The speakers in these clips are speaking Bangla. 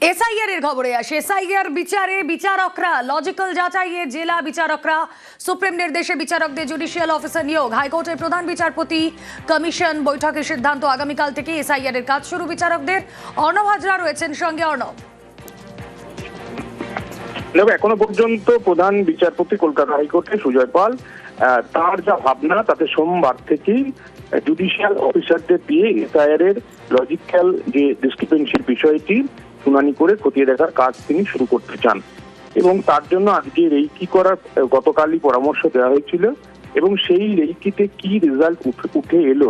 এসআইআর এর খবরে আসে। এসআইআর বিচারে বিচারকরা লজিক্যাল যাচাইয়ে জেলা বিচারকরা সুপ্রিম নির্দেশে বিচারকদের জুডিশিয়াল অফিসার নিয়োগ। হাইকোর্টের প্রধান বিচারপতি কমিশন বৈঠকের সিদ্ধান্ত, আগামীকাল থেকে এসআইআর এর কাজ শুরু বিচারকদের। অর্ণব হাজরা রয়েছেন সঙ্গে। অর্ণব, এখনো পর্যন্ত প্রধান বিচারপতি কলকাতা হাইকোর্টের সুজয় পাল তার যা ভাবনা তাতে সোমবার থেকেই জুডিশিয়াল অফিসারদের দিয়ে এসআইআর এর লজিক্যাল যে ডিসক্রিপেন্সির বিষয়টি শুনানি করে খতিয়ে দেখার কাজ তিনি শুরু করতে চান এবং তার জন্য আজকে রেইকি করার গতকালই পরামর্শ দেওয়া হয়েছিল এবং সেই রেইকিতে কি রেজাল্ট উঠে এলো,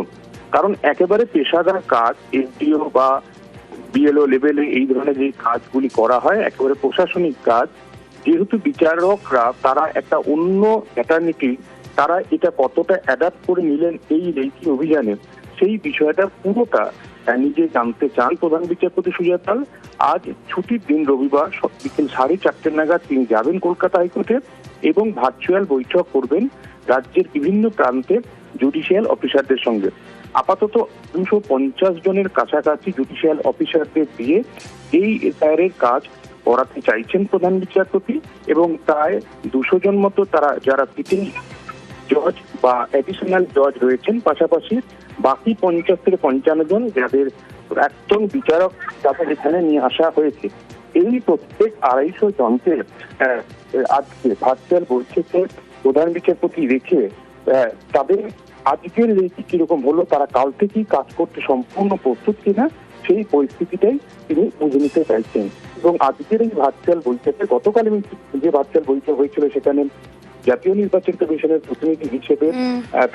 কারণ একেবারে পেশাদার কাজ এসডিও বা বিএলও লেভেলে এই ধরনের যে কাজগুলি করা হয় একেবারে প্রশাসনিক কাজ, যেহেতু বিচারকরা তারা একটা অন্য অ্যাটর্নিটি তারা এটা কতটা অ্যাডাপ্ট করে নিলেন এই রেইকি অভিযানে সেই বিষয়টা পুরোটা নিজে জানতে চান প্রধান বিচারপতি সুজয় পাল। আজ ছুটির দিন রবিবার বিকেল 4:30 নাগাদ তিনি যাবেন কলকাতা হাইকোর্টে এবং ভার্চুয়াল বৈঠক করবেন রাজ্যের বিভিন্ন প্রান্তের জুডিশিয়াল অফিসারদের সঙ্গে। আপাতত 250 জনের কাছাকাছি জুডিশিয়াল অফিসারদের দিয়ে এই এসআইআর এর কাজ করাতে চাইছেন প্রধান বিচারপতি এবং প্রায় 200 জন মতো তারা যারা সিটিং জজ বা অ্যাডিশনাল জজ রয়েছেন, পাশাপাশি বাকি 50 থেকে 55 জন যাদের প্রাক্তন বিচারক তাদের এখানে নিয়ে আসা হয়েছে। এই প্রত্যেক 250 জনকে আজকে ভার্চুয়াল বৈঠকে প্রধান বিচারপতি রেখে তাদের আজকের রেখে কিরকম হলো, তারা কাল থেকেই কাজ করতে সম্পূর্ণ প্রস্তুত কিনা সেই পরিস্থিতিটাই তিনি বুঝে নিতে চাইছেন। এবং আজকের এই ভার্চুয়াল বৈঠকে গতকাল যে ভার্চুয়াল বৈঠক হয়েছিল সেখানে জাতীয় নির্বাচন কমিশনের প্রতিনিধি হিসেবে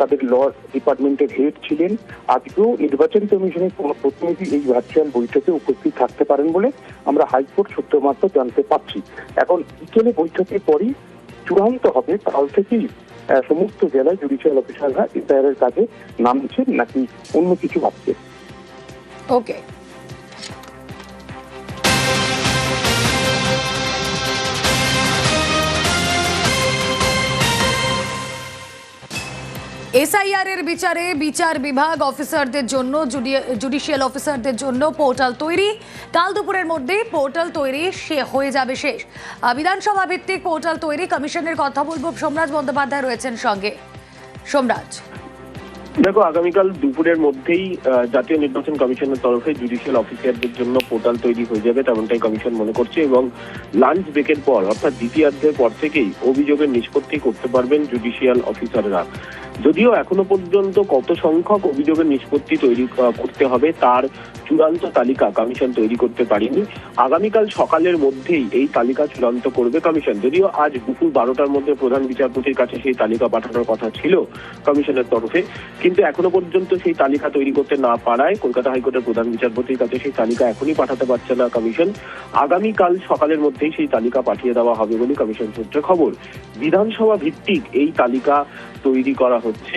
তাদের ল ডিপার্টমেন্টের হেড ছিলেন। আজকেও নির্বাচন কমিশনের কোন প্রতিনিধি এই ভার্চুয়াল বৈঠকে উপস্থিত থাকতে পারেন বলে আমরা হাইকোর্ট সূত্র মাত্র জানতে পারছি। এখন বিকেলে বৈঠকের পরই চূড়ান্ত হবে কাল থেকেই সমস্ত জেলায় জুডিশিয়াল অফিসাররা এসআইআর এর কাজে নামছেন নাকি অন্য কিছু ভাবছেন। ওকে, এসআইআর এর বিচারে বিচার বিভাগ অফিসারদের জন্য জুডিশিয়াল অফিসারদের জন্য পোর্টাল তৈরি। কাল দুপুরের মধ্যে পোর্টাল তৈরি হয়ে যাবে শেষ। বিধানসভা ভিত্তিক পোর্টাল তৈরি কমিশনের কথা বলবো। সোমরাজ বন্দ্যোপাধ্যায় রয়েছেন সঙ্গে। সোমরাজ, দেখো, আগামীকাল দুপুরের মধ্যেই জাতীয় নির্বাচন কমিশনের তরফে জুডিশিয়াল অফিসারদের জন্য পোর্টাল তৈরি হয়ে যাবে তেমনটাই কমিশন মনে করছে এবং লাঞ্চ ব্রেকের পর অর্থাৎ দ্বিতীয়ার্ধের পর থেকেই অভিযোগের নিষ্পত্তি করতে পারবেন জুডিশিয়াল অফিসাররা। যদিও এখনো পর্যন্ত কত সংখ্যক অভিযোগের নিষ্পত্তি তৈরি করতে হবে তার চূড়ান্ত তালিকা কমিশন তৈরি করতে পারেনি। আগামীকাল সকালের মধ্যেই এই তালিকা চূড়ান্ত করবে কমিশন। যদিও আজ দুপুর 12টার মধ্যে প্রধান বিচারপতির কাছে সেই তালিকা পাঠানোর কথা ছিল কমিশনের তরফে, কিন্তু এখনো পর্যন্ত সেই তালিকা তৈরি করতে না পারায় কলকাতা হাইকোর্টের প্রধান বিচারপতির কাছে সেই তালিকা এখনই পাঠাতে পারছে না কমিশন। আগামীকাল সকালের মধ্যেই সেই তালিকা পাঠিয়ে দেওয়া হবে বলে কমিশন সূত্রে খবর। বিধানসভা ভিত্তিক এই তালিকা তৈরি করা হচ্ছে,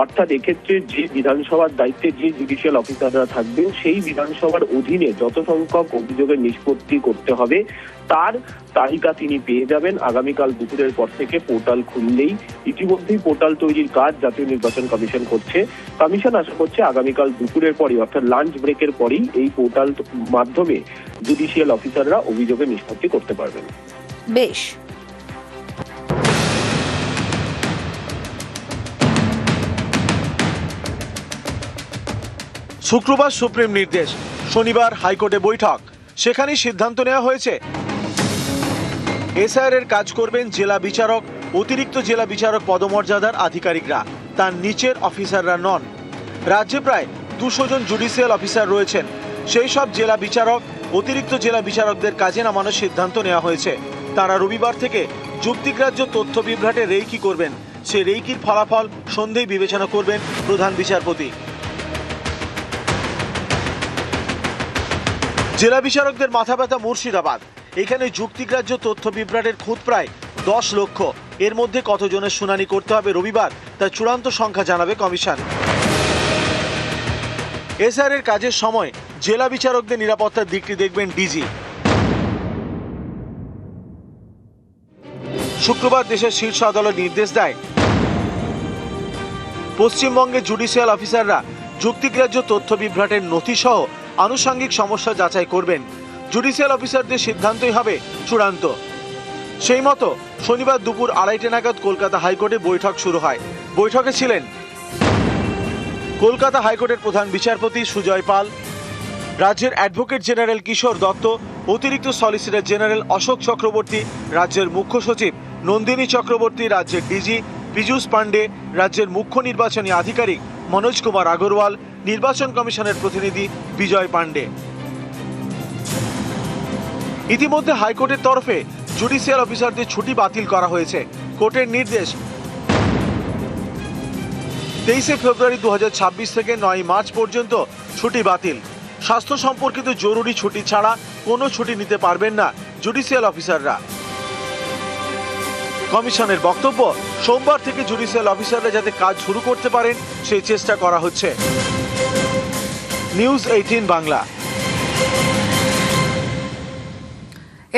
অর্থাৎ এক্ষেত্রে যে বিধানসভার দায়িত্বে যে জুডিশিয়াল অফিসাররা থাকবেন সেই বিধানসভার অধীনে যত সংখ্যক অভিযোগের নিষ্পত্তি করতে হবে তার তালিকা তিনি পেয়ে যাবেন আগামীকাল দুপুরের পর থেকে পোর্টাল খুললেই। ইতিমধ্যেই পোর্টাল তৈরির কাজ জাতীয় নির্বাচন কমিশন করছে। কমিশন আশা করছে আগামীকাল দুপুরের পরই অর্থাৎ লাঞ্চ ব্রেকের পরই এই পোর্টাল মাধ্যমে জুডিশিয়াল অফিসাররা অভিযোগের নিষ্পত্তি করতে পারবেন। বেশ। শুক্রবার সুপ্রিম নির্দেশ, শনিবার হাইকোর্টে বৈঠক, সেখানেই সিদ্ধান্ত নেওয়া হয়েছে এসআইআর এর কাজ করবেন জেলা বিচারক, অতিরিক্ত জেলা বিচারক পদমর্যাদার আধিকারিকরা, তার নিচের অফিসাররা নন। রাজ্যে প্রায় 200 জন জুডিশিয়াল অফিসার রয়েছেন। সেই সব জেলা বিচারক, অতিরিক্ত জেলা বিচারকদের কাজে নামানোর সিদ্ধান্ত নেওয়া হয়েছে। তারা রবিবার থেকে যুক্তিগ্রাহ্য তথ্য বিভ্রাটে রেইকি করবেন। সেই রেইকির ফলাফল সন্ধ্যায় বিবেচনা করবেন প্রধান বিচারপতি। জেলা বিচারকদের মাথা ব্যথা মুর্শিদাবাদ। এখানে যুক্তিগ্রাহ্য তথ্য বিভ্রাটের খুঁত প্রায় 10 লক্ষ। এর মধ্যে কতজনের শুনানি করতে হবে রবিবার তার চূড়ান্ত সংখ্যা জানাবে কমিশন। এসআইআর এর কাজের সময় জেলা বিচারকদের নিরাপত্তার দিকটি দেখবেন ডিজি। শুক্রবার দেশের শীর্ষ আদালত নির্দেশ দেয় পশ্চিমবঙ্গের জুডিশিয়াল অফিসাররা যুক্তিগ্রাহ্য তথ্য বিভ্রাটের নথি সহ আনুষঙ্গিক সমস্যা যাচাই করবেন। জুডিশিয়াল অফিসারদের সিদ্ধান্তই হবে চূড়ান্ত। সেই মতো শনিবার দুপুর 2:30 নাগাদ কলকাতা হাইকোর্টে বৈঠক শুরু হয়। বৈঠকে ছিলেন কলকাতা হাইকোর্টের প্রধান বিচারপতি সুজয় পাল, রাজ্যের অ্যাডভোকেট জেনারেল কিশোর দত্ত, অতিরিক্ত সলিসিটর জেনারেল অশোক চক্রবর্তী, রাজ্যের মুখ্য সচিব নন্দিনী চক্রবর্তী, রাজ্যের ডিজি পীযূষ পান্ডে, রাজ্যের মুখ্য নির্বাচনী আধিকারিক মনোজ কুমার আগরওয়াল, নির্বাচন কমিশনের প্রতিনিধি বিজয় পান্ডে। ইতিমধ্যে হাইকোর্টের তরফে জুডিশিয়াল অফিসারদের ছুটি বাতিল করা হয়েছে। কোর্টের নির্দেশ 23 ফেব্রুয়ারি 2026 থেকে 9 মার্চ পর্যন্ত ছুটি বাতিল। স্বাস্থ্য সম্পর্কিত জরুরি ছুটি ছাড়া কোনো ছুটি নিতে পারবেন না জুডিশিয়াল অফিসাররা। কমিশনের বক্তব্য, সোমবার থেকে জুডিশিয়াল অফিসাররা যাতে কাজ শুরু করতে পারেন সেই চেষ্টা করা হচ্ছে। নিউজ 18 বাংলা।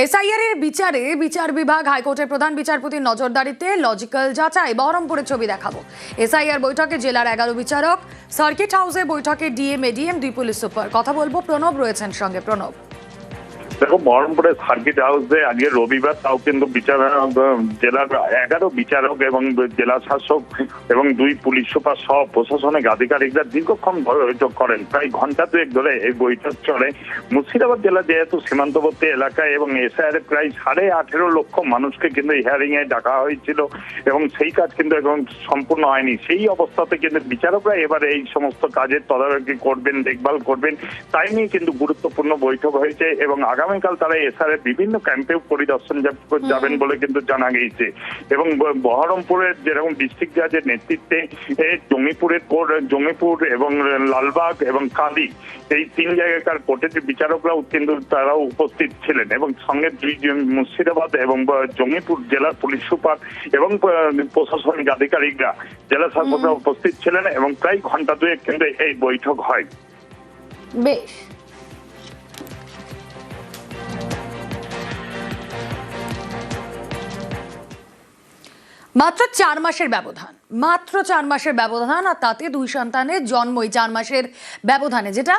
এসআইআর এর বিচারে বিচার বিভাগ হাইকোর্টের প্রধান বিচারপতির নজরদারিতে লজিক্যাল যাচাই। বহরমপুরের ছবি দেখাবো। এসআইআর বৈঠকে জেলার 11 বিচারক, সার্কিট হাউসে বৈঠকে ডিএম, এডিএম, 2 পুলিশ সুপার। কথা বলবো, প্রণব রয়েছেন সঙ্গে। প্রণব, দেখো, বহরমপুরের সার্কিট হাউসে আজকে রবিবার, তাও কিন্তু জেলার 11 বিচারক এবং জেলা শাসক এবং 2 পুলিশ সুপার সহ প্রশাসনিক আধিকারিকরা দীর্ঘক্ষণ বৈঠক করেন। প্রায় ঘন্টা 2 ধরে এই বৈঠক চলে। মুর্শিদাবাদ জেলা যেহেতু সীমান্তবর্তী এলাকায় এবং এসআইআর প্রায় 18.5 লক্ষ মানুষকে কিন্তু হিয়ারিং এ ডাকা হয়েছিল এবং সেই কাজ কিন্তু এখন সম্পূর্ণ হয়নি। সেই অবস্থাতে কিন্তু বিচারকরা এবার এই সমস্ত কাজের তদারকি করবেন, দেখভাল করবেন, তাই নিয়ে কিন্তু গুরুত্বপূর্ণ বৈঠক হয়েছে এবং আগামীকাল তারা এসআইআর বিভিন্ন ক্যাম্পে পরিদর্শন যাবেন বলে কিন্তু জানা গিয়েছে। এবং বহরমপুরের যেরকম ডিস্ট্রিক্ট জাজের নেতৃত্বে জঙ্গিপুর এবং লালবাগ এবং কালী, এই 3 জায়গাকার কোর্টের বিচারকরাও কিন্তু তারাও উপস্থিত ছিলেন এবং সঙ্গে 2 মুর্শিদাবাদ এবং জঙ্গিপুর জেলার পুলিশ সুপার এবং প্রশাসনিক আধিকারিকরা, জেলা শাসকরা উপস্থিত ছিলেন এবং প্রায় ঘন্টা 2 কিন্তু এই বৈঠক হয়। বেশ। মাত্র 4 মাসের ব্যবধান, মাত্র 4 মাসের ব্যবধান, আর তাতে 2 সন্তানের জন্মই 4 মাসের ব্যবধানে, যেটা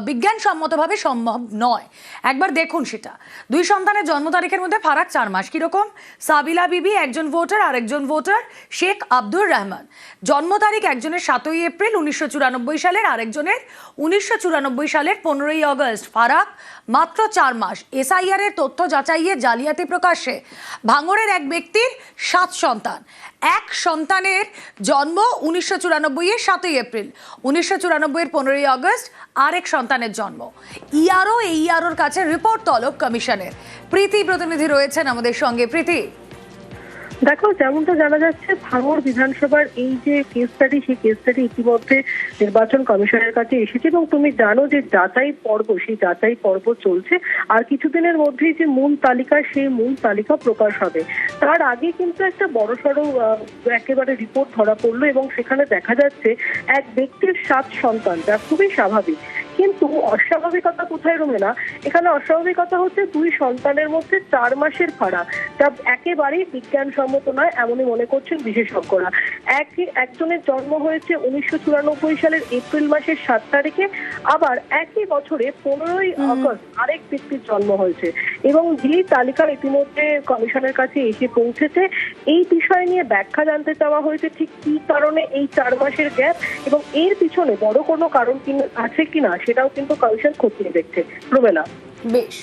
বিজ্ঞানসম্মতভাবে সম্ভব নয়। একবার দেখুন সেটা। 2 সন্তানের জন্ম তারিখের মধ্যে ফারাক 4 মাস। কিরকম? সাবিলা বিবি একজন ভোটার, আরেকজন ভোটার শেখ আব্দুর রহমান। জন্ম তারিখ একজনের 7 এপ্রিল 1994 সালের, আরেকজনের 1994 সালের 15 আগস্ট। ফারাক মাত্র 4 মাস। এসআইআর এর তথ্য যাচাইয়ে জালিয়াতি প্রকাশ্যে। ভাঙড়ের এক ব্যক্তির 7 সন্তান। এক সন্তানের জন্ম 1994 এর 7 এপ্রিল, 1994 এর 15 আগস্ট আরেক সন্তানের জন্ম। ইআরওর কাছে রিপোর্ট তলব কমিশনের। প্রীতি প্রতিনিধি রয়েছেন আমাদের সঙ্গে। প্রীতি, দেখো, যেমনটা জানা যাচ্ছে, ভাঙড় বিধানসভার এই যে কেস স্টাডি, সেই কেস স্টাডি ইতিমধ্যে নির্বাচন কমিশনের কাছে এসেছে এবং তুমি জানো যে সেই যাচাই পর্ব চলছে। আর কিছুদিনের মধ্যেই যে মূল তালিকা, সেই মূল তালিকা প্রকাশ হবে। তার আগে কিন্তু একটা বড়সড় একেবারে রিপোর্ট ধরা পড়লো এবং সেখানে দেখা যাচ্ছে এক ব্যক্তির 7 সন্তান, যা খুবই স্বাভাবিক। কিন্তু অস্বাভাবিকতা কোথায় রোমেনা? এখানে অস্বাভাবিকতা হচ্ছে 2 সন্তানের মধ্যে 4 মাসের ফারাক, যা একেবারেই বিজ্ঞানসম্মত নয়, এমনই মনে করছেন বিশেষজ্ঞরা। একজনের জন্ম হয়েছে 1994 সালের এপ্রিল মাসের 7 তারিখে, আবার একই বছরে 15 আগস্ট আরেক ব্যক্তির জন্ম হয়েছে এবং যেই তালিকা ইতিমধ্যে কমিশনের কাছে এসে পৌঁছেছে, এই বিষয় নিয়ে ব্যাখ্যা জানতে চাওয়া হয়েছে ঠিক কি কারণে এই 4 মাসের গ্যাপ এবং এর পিছনে বড় কোনো কারণ আছে কিনা, সেটাও কিন্তু কমিশন খতিয়ে দেখছে। রুমেলা, বেশ।